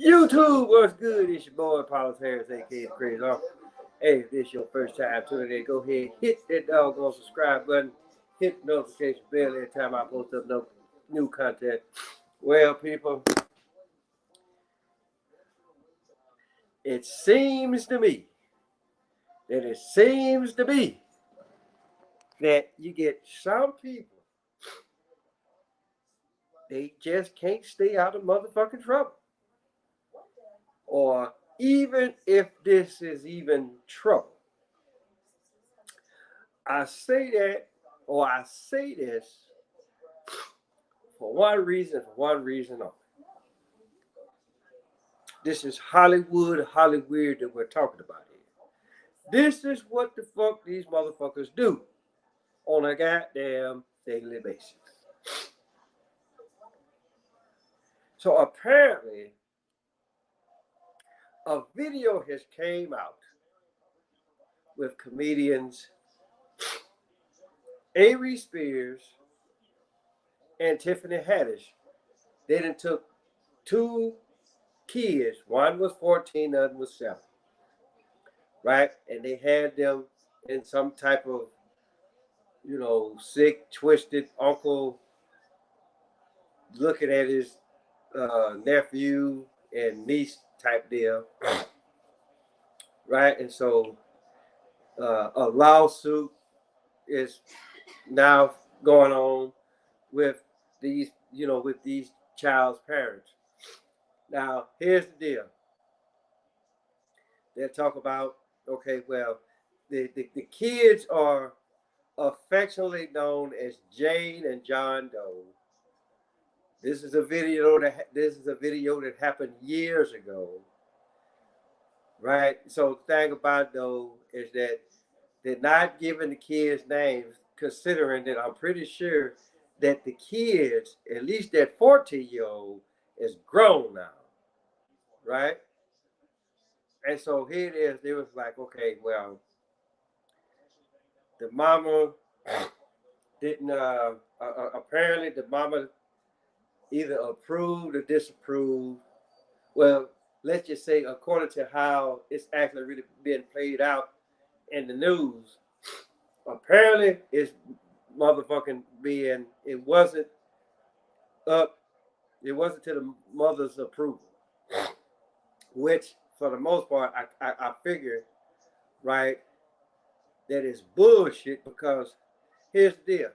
YouTube, what's good? It's your boy, Paul Harris, aka the Crazy Uncle. Hey, if this is your first time tuning in, go ahead, hit that doggone subscribe button, hit the notification bell every time I post up no new content. Well, people, it seems to me that you get some people, they just can't stay out of motherfucking trouble. Or even if this is even trouble. I say that, or I say this for one reason only. This is Hollywood that we're talking about here. This is what the fuck these motherfuckers do on a goddamn daily basis. So apparently, a video has came out with comedians Aries and Tiffany Haddish. They done took two kids. One was 14, the other was 7. Right? And they had them in some type of, sick, twisted uncle looking at his nephew and niece type deal. Right? And so a lawsuit is now going on with these, with these child's parents. Now, here's the deal. They'll talk about, okay, well, the kids are affectionately known as Jane and John Doe. This is a video that happened years ago, right? So the thing about it, though, is that they're not giving the kids names, considering that I'm pretty sure that the kids, at least that 14-year-old, is grown now, right? And so here it is. They was like, okay, well, the mama didn't. Apparently, the mama either approved or disapproved. Well, let's just say, according to how it's actually really being played out in the news, apparently it's motherfucking being. It wasn't up. It wasn't to the mother's approval, which for the most part, I figure, right, that is bullshit because here's the deal,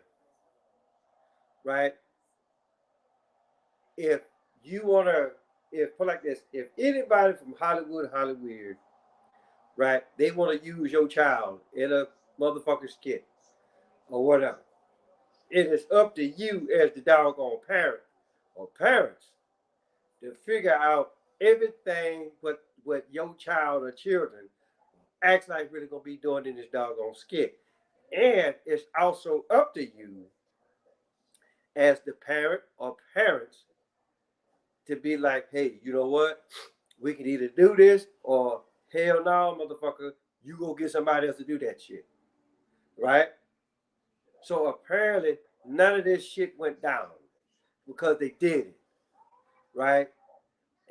right? If you want to, put like this, if anybody from Hollywood, right, they want to use your child in a motherfucking skit or whatever, it is up to you as the doggone parent or parents to figure out everything what your child or children acts like really gonna be doing in this doggone skit. And it's also up to you as the parent or parents to be like, hey, you know what? We can either do this or hell no, motherfucker, you go get somebody else to do that shit. Right? So apparently none of this shit went down because they did it. Right?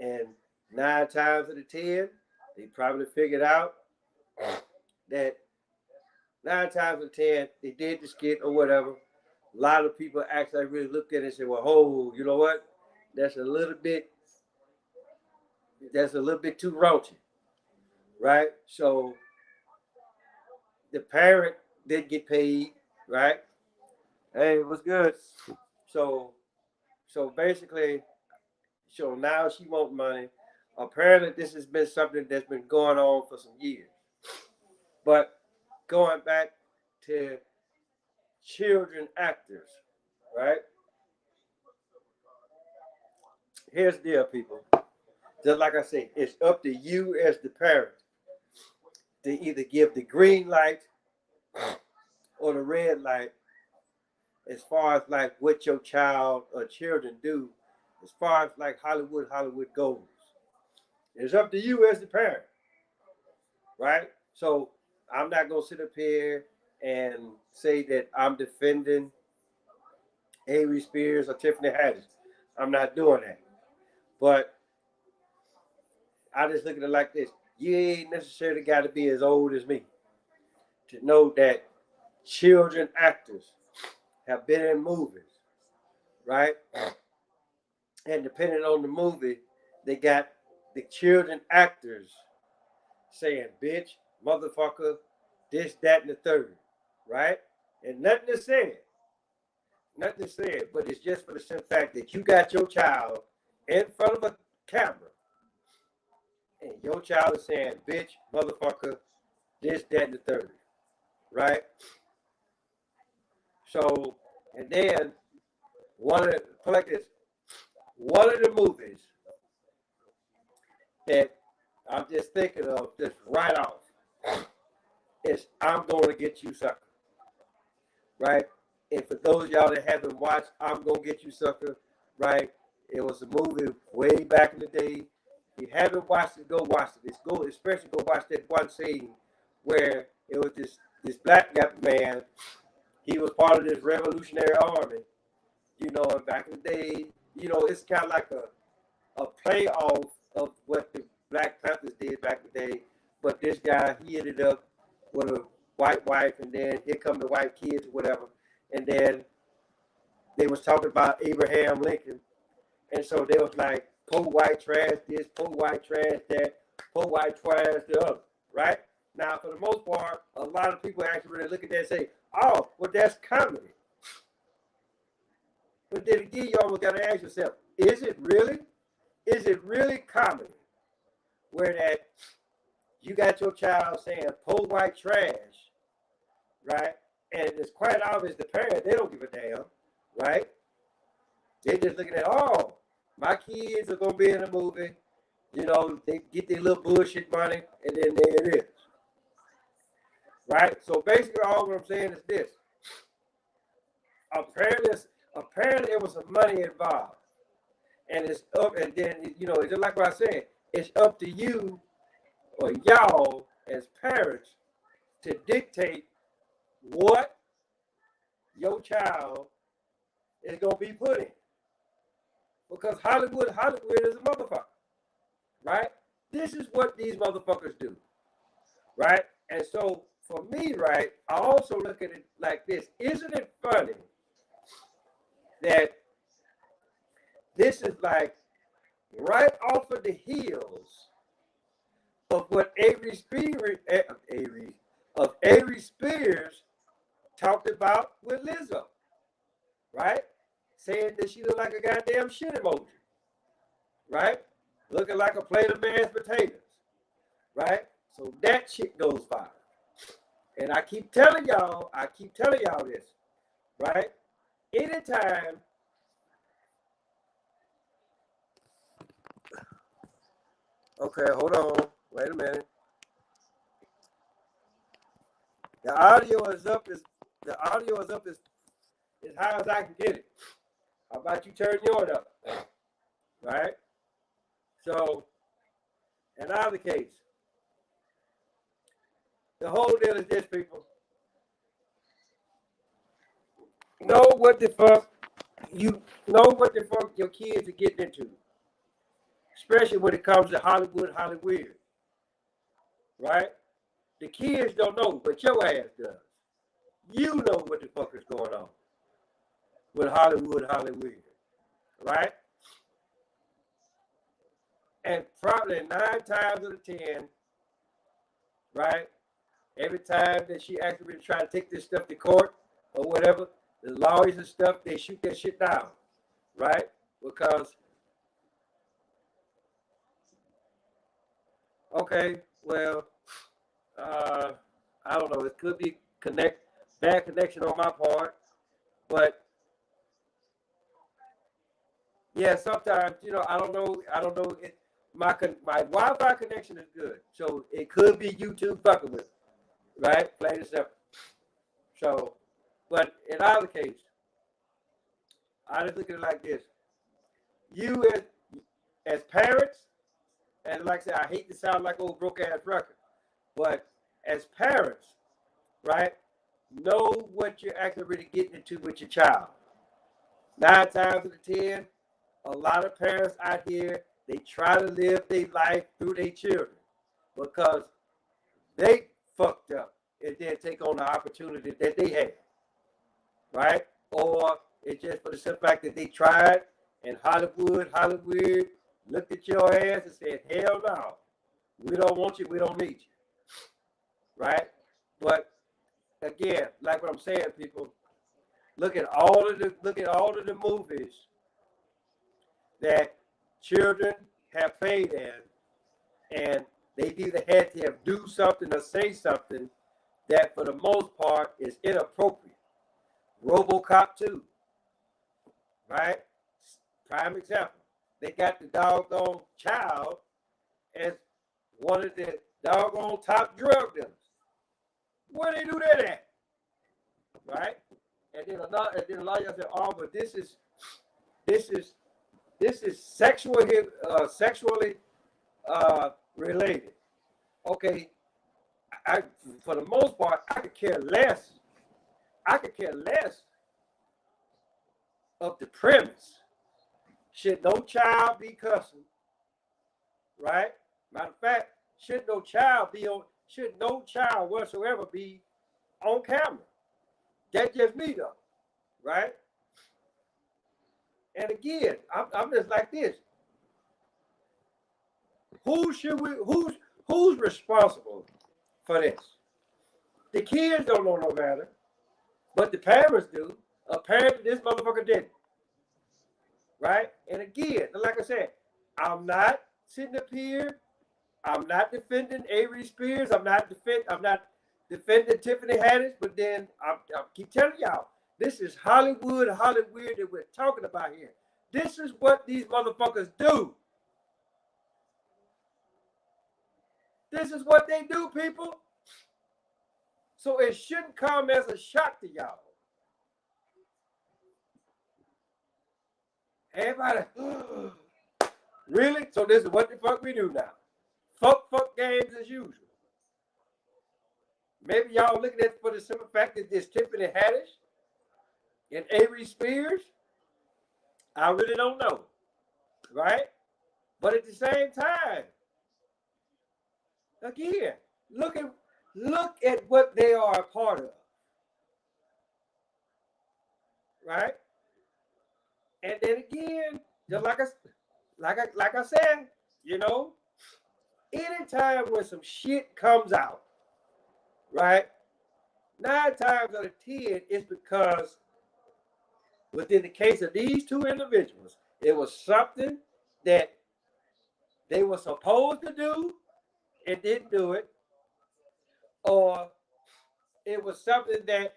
And 9 times out of 10, they probably figured out that 9 times out of 10, they did the skit or whatever. A lot of people actually really looked at it and said, well, oh, you know what? That's a little bit too raunchy. Right? So the parent did get paid, right? Hey, what's good? So basically, so now she wants money. Apparently, this has been something that's been going on for some years. But going back to children actors, right? Here's the deal, people. Just like I say, it's up to you as the parent to either give the green light or the red light as far as like what your child or children do, as far as like Hollywood goes. It's up to you as the parent, right? So I'm not gonna sit up here and say that I'm defending Aries or Tiffany Haddish. I'm not doing that. But I just look at it like this. You ain't necessarily got to be as old as me to know that children actors have been in movies, right? And depending on the movie, they got the children actors saying, bitch, motherfucker, this, that, and the third, right? And nothing is said. Nothing is said, but it's just for the simple fact that you got your child in front of a camera and your child is saying, bitch, motherfucker, this, that, and the third, right? So, and then one of the movies that I'm just thinking of just right off is I'm Going to Get You Sucker, right? And for those of y'all that haven't watched I'm Gonna Get You Sucker, right? It was a movie way back in the day. If you haven't watched it, go watch it. Especially go watch that one scene where it was this black man. He was part of this Revolutionary Army, and back in the day, it's kind of like a playoff of what the Black Panthers did back in the day. But this guy, he ended up with a white wife, and then here come the white kids or whatever. And then they was talking about Abraham Lincoln. And so they was like, poor white trash this, poor white trash that, poor white trash the other, right? Now, for the most part, a lot of people actually really look at that and say, oh, well, that's comedy. But then again, you almost got to ask yourself, is it really? Is it really comedy? Where that you got your child saying, poor white trash, right? And it's quite obvious the parents, they don't give a damn, right? They're just looking at, oh, my kids are going to be in a movie. They get their little bullshit money, and then there it is. Right? So basically all what I'm saying is this. Apparently there was some money involved. And it's up, and then, it's just like what I said, it's up to you or y'all as parents to dictate what your child is going to be put in. Because Hollywood is a motherfucker, right? This is what these motherfuckers do, right? And so for me, right, I also look at it like this. Isn't it funny that this is like right off of the heels of what Aries Spears talked about with Lizzo, right? Saying that she looked like a goddamn shit emoji, right? Looking like a plate of mashed potatoes, right? So that shit goes viral. And I keep telling y'all this, right? Anytime, okay, hold on, wait a minute. The audio is up as high as I can get it. How about you turn yours up? Right? So, in either case, the whole deal is this, people. Know what the fuck your kids are getting into. Especially when it comes to Hollywood. Right? The kids don't know, but your ass does. You know what the fuck is going on with Hollywood. Right? And probably 9 times out of 10, right? Every time that she actually try to take this stuff to court or whatever, the lawyers and stuff, they shoot that shit down, right? Because, okay, well, I don't know. It could be bad connection on my part, but yeah, sometimes I don't know. My Wi-Fi connection is good, so it could be YouTube fucking with it, right? Plain and simple. So, but in either case, I just look at it like this: you as parents, and like I said, I hate to sound like old broke ass record, but as parents, right, know what you're actually really getting into with your child. 9 times out of 10, a lot of parents out here they try to live their life through their children because they fucked up and then take on the opportunity that they had, right? Or it's just for the simple fact that they tried and Hollywood looked at your ass and said, hell no, we don't want you, we don't need you, right? But again, like what I'm saying, people, look at all of the movies that children have played in, and they either had to have do something or say something that for the most part is inappropriate. RoboCop 2, right? Prime example. They got the doggone child as one of the doggone top drug dealers. Where they do that at? Right? And then a lot of y'all say, oh, but this is sexually related. Okay, for the most part, I could care less. I could care less of the premise. Should no child be cussing? Right? Matter of fact, should no child whatsoever be on camera? That's just me though, right? And again, I'm just like this. Who's responsible for this? The kids don't know no better, but the parents do. Apparently, this motherfucker didn't. Right? And again, like I said, I'm not sitting up here. I'm not defending Aries Spears. I'm not defending Tiffany Haddish. But then I keep telling y'all, this is Hollywood that we're talking about here. This is what these motherfuckers do. This is what they do, people. So it shouldn't come as a shock to y'all. Everybody, really? So this is what the fuck we do now. Fuck games as usual. Maybe y'all looking at it for the simple fact that this Tiffany Haddish and Aries Spears. I really don't know. Right? But at the same time, again, look at what they are a part of. Right? And then again, just like I said, you know, anytime when some shit comes out, right? 9 times out of 10, it's because within the case of these two individuals, it was something that they were supposed to do and didn't do it, or it was something that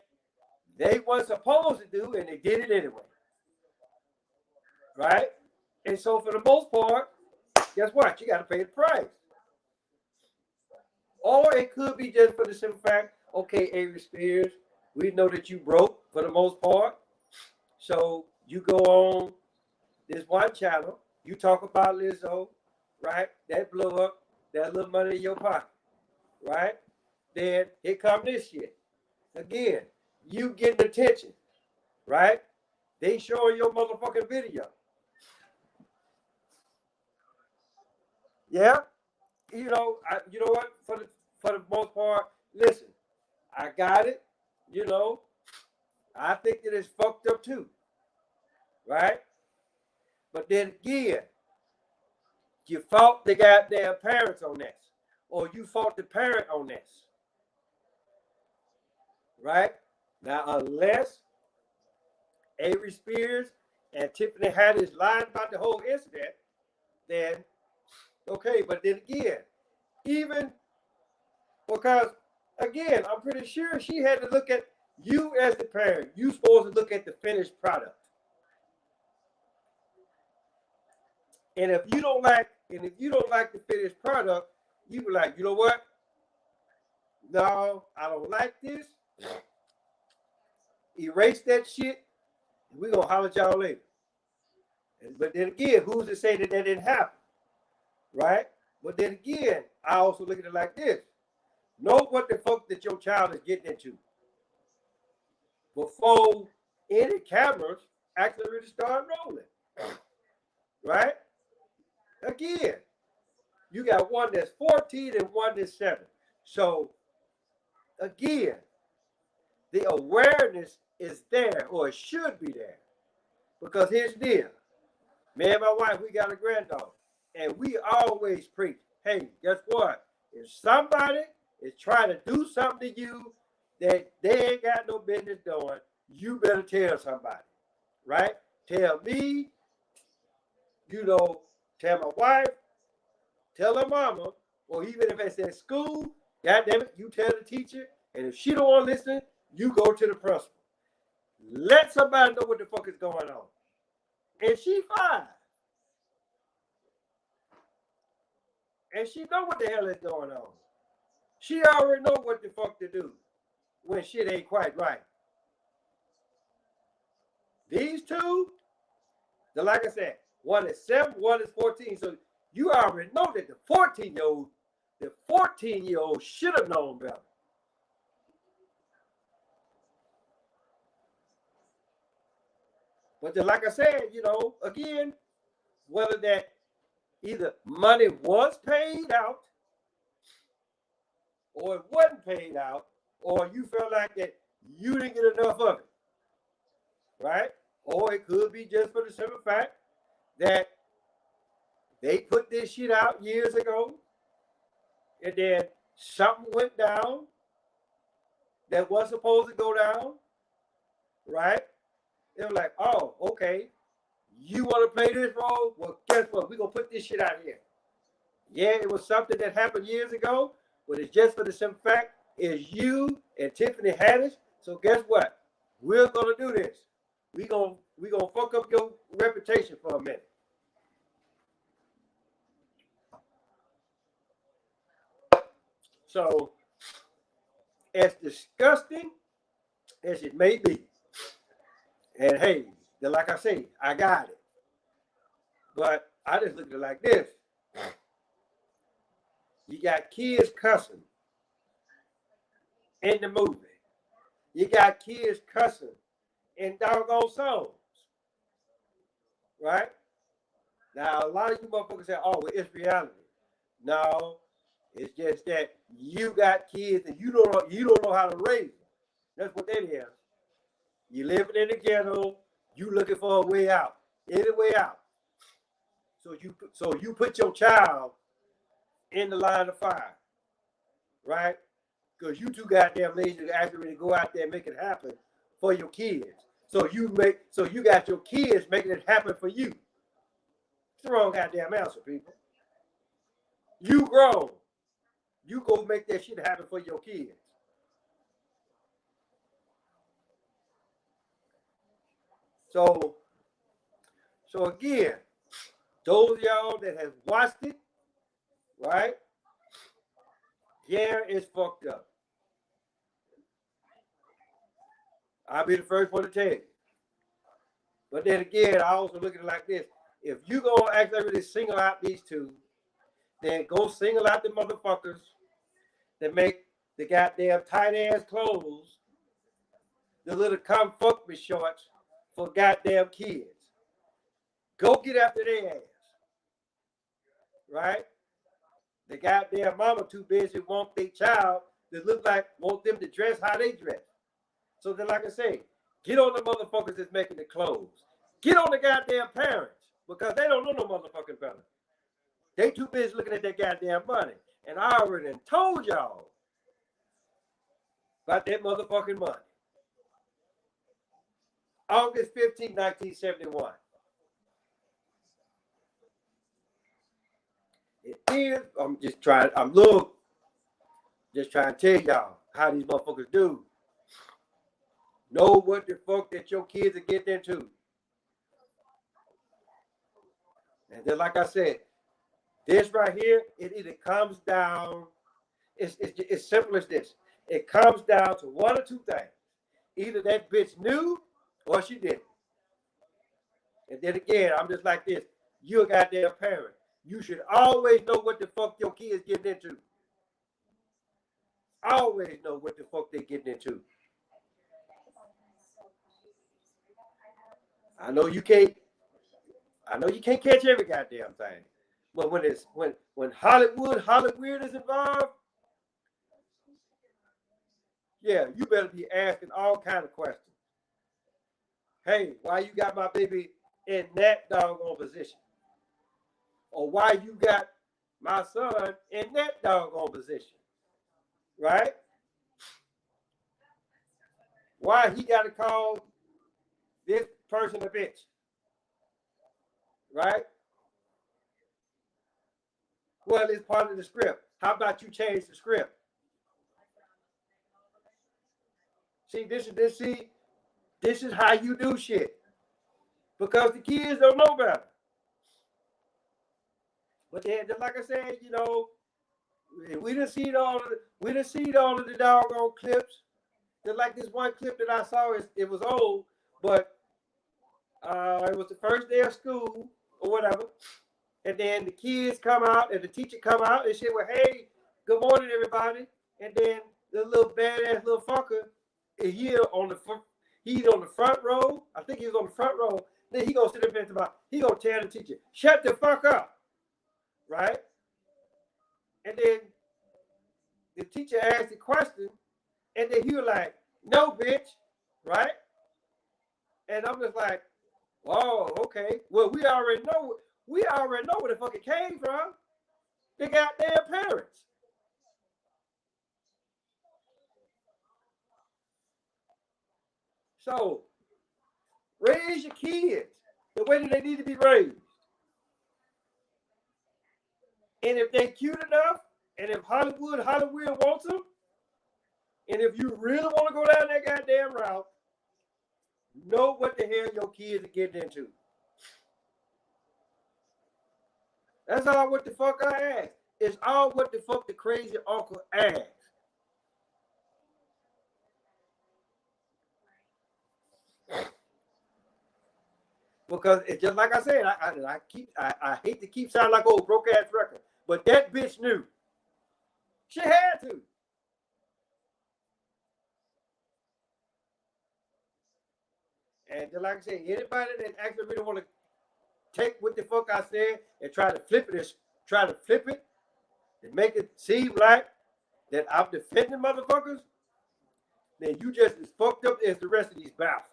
they weren't supposed to do and they did it anyway. Right? And so for the most part, guess what? You got to pay the price. Or it could be just for the simple fact, okay, Aries Spears, we know that you broke for the most part. So you go on this one channel, you talk about Lizzo, right? That blew up, that little money in your pocket, right? Then here come this shit. Again, you getting attention, right? They showing your motherfucking video. Yeah, you know what? For the most part, listen, I got it. You know, I think that it's fucked up too, right? But then again, you fought the goddamn parents on this, or you fought the parent on this, right? Now, unless Aries Spears and Tiffany Haddish lied about the whole incident, then okay, but then again, even because, again, I'm pretty sure she had to look at you as the parent. You supposed to look at the finished product. And if you don't like the finished product, you be like, you know what? No, I don't like this. Erase that shit. And we're gonna holler at y'all later. But then again, who's to say that didn't happen? Right? But then again, I also look at it like this. Know what the fuck that your child is getting into before any cameras actually really start rolling. Right? again, you got one that's 14 and one that's 7. So again, the awareness is there, or it should be there. Because here's the deal. Me and my wife, we got a granddaughter. And we always preach, hey, guess what? If somebody is trying to do something to you that they ain't got no business doing, you better tell somebody, right? Tell me, tell my wife, tell her mama, or even if it's at school, goddamn it, you tell the teacher, and if she don't want to listen, you go to the principal. Let somebody know what the fuck is going on. And she fine. And she know what the hell is going on. She already know what the fuck to do when shit ain't quite right. These two, like I said, one is 7, one is 14. So you already know that the 14-year-old should have known better. But then, like I said, again, whether that either money was paid out or it wasn't paid out, or you felt like that you didn't get enough of it, right? Or it could be just for the simple fact that they put this shit out years ago, and then something went down that was supposed to go down, right? They were like, oh, okay, you want to play this role? Well, guess what? We're going to put this shit out here. Yeah, it was something that happened years ago, but it's just for the simple fact is you and Tiffany Haddish. So guess what? We're going to do this. We're gonna fuck up your reputation for a minute. So, as disgusting as it may be, and hey, like I say, I got it. But I just looked at it like this. You got kids cussing in the movie. You got kids cussing in doggone songs. Right? Now, a lot of you motherfuckers say, oh, well, it's reality. No, it's just that you got kids and you don't know how to raise them. That's what that is. You living in the ghetto, you looking for a way out. Any way out. So you put your child in the line of fire, right? Because you too goddamn lazy to actually go out there and make it happen for your kids. So you got your kids making it happen for you. It's the wrong goddamn answer, people. You grown. You go make that shit happen for your kids. So again, those of y'all that have watched it, right? Yeah, it's fucked up. I'll be the first one to tell you. But then again, I also look at it like this. If you gonna actually really single out these two, then go single out the motherfuckers that make the goddamn tight ass clothes, the little come fuck me shorts for goddamn kids. Go get after their ass. Right? The goddamn mama too busy want their child to want them to dress how they dress. So then, like I say, get on the motherfuckers that's making the clothes. Get on the goddamn parents because they don't know no motherfucking better. They too busy looking at that goddamn money. And I already told y'all about that motherfucking money. August 15, 1971. It is, just trying to tell y'all how these motherfuckers do. Know what the fuck that your kids are getting into. And then, like I said, this right here, it either comes down, it's simple as this. It comes down to one or two things. Either that bitch knew or she didn't. And then again, I'm just like this. You're a goddamn parent. You should always know what the fuck your kids getting into. Always know what the fuck they getting into. I know you can't catch every goddamn thing. But when Hollywood is involved, yeah, you better be asking all kind of questions. Hey, why you got my baby in that doggone position? Or why you got my son in that doggone position? Right? Why he got to call this person a bitch? Right? Well, it's part of the script. How about you change the script? See, this is how you do shit. Because the kids don't know better. But then, like I said, you know, we done seen all of the doggone clips. Just like this one clip that I saw, it was old, but it was the first day of school or whatever. And then the kids come out and the teacher come out and say, well, hey, good morning, everybody. And then the little badass little fucker is here he's on the front row. I think he was on the front row. Then he gonna sit up and he gonna tell the teacher, shut the fuck up. Right? And then the teacher asked the question, and then he was like, no, bitch. Right? And I'm just like, whoa, okay. Well, we already know where the fuck it came from. The goddamn parents. So, raise your kids the way that they need to be raised. And if they're cute enough, and if Hollywood wants them, and if you really want to go down that goddamn route, know what the hell your kids are getting into. That's all what the fuck I asked. It's all what the fuck the crazy uncle asked. Because it's just like I said, I hate to keep sounding like old broke ass record, but that bitch knew. She had to. And just like I said, anybody that actually really want to take what the fuck I said and try to flip it and make it seem like that I'm defending motherfuckers, then you just as fucked up as the rest of these bastards.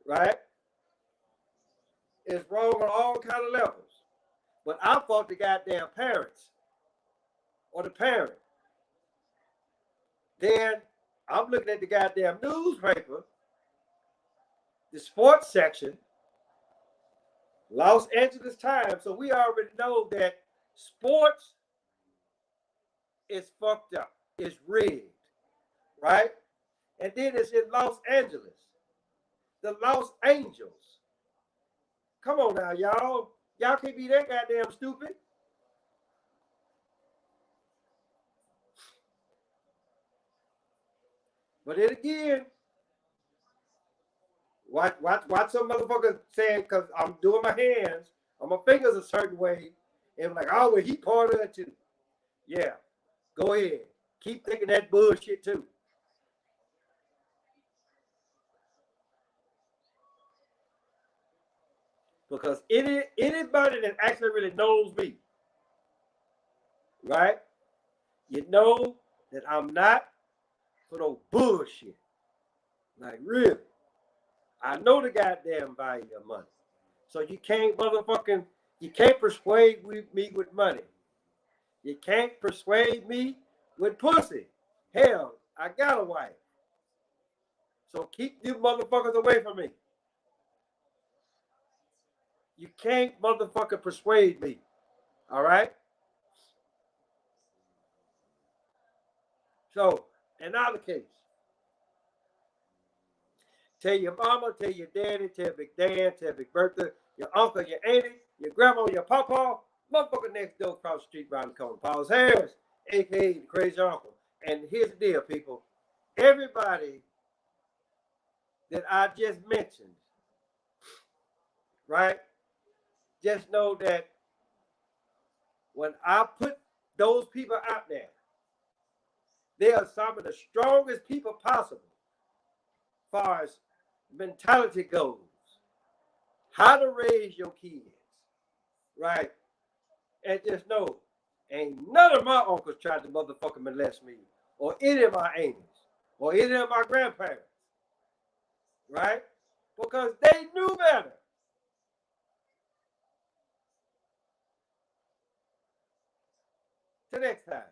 Right? It's wrong on all kind of levels. But I fought the goddamn parents or the parent. Then I'm looking at the goddamn newspaper, the sports section, Los Angeles Times. So we already know that sports is fucked up. It's rigged. Right? And then it's in Los Angeles. The Los Angels. Come on now, y'all. Y'all can't be that goddamn stupid. But then again, watch some motherfucker saying, because I'm doing my hands on my fingers a certain way, and like, oh, well, he part of it too. Yeah, go ahead. Keep thinking that bullshit too. Because anybody that actually really knows me, right? You know that I'm not for no bullshit. Like, really. I know the goddamn value of money. So you can't persuade me with money. You can't persuade me with pussy. Hell, I got a wife. So keep you motherfuckers away from me. You can't motherfucker persuade me. All right? So, another case. Tell your mama, tell your daddy, tell Big Dan, tell Big Bertha, your uncle, your auntie, your grandma, your papa, motherfucker next door across the street around the corner. Paul's Harris, a.k.a. the crazy uncle. And here's the deal, people. Everybody that I just mentioned, right, just know that when I put those people out there, they are some of the strongest people possible as far as mentality goes, how to raise your kids, right? And just know, ain't none of my uncles tried to motherfucking molest me, or any of my aunties, or any of my grandparents, right? Because they knew better. Till next time.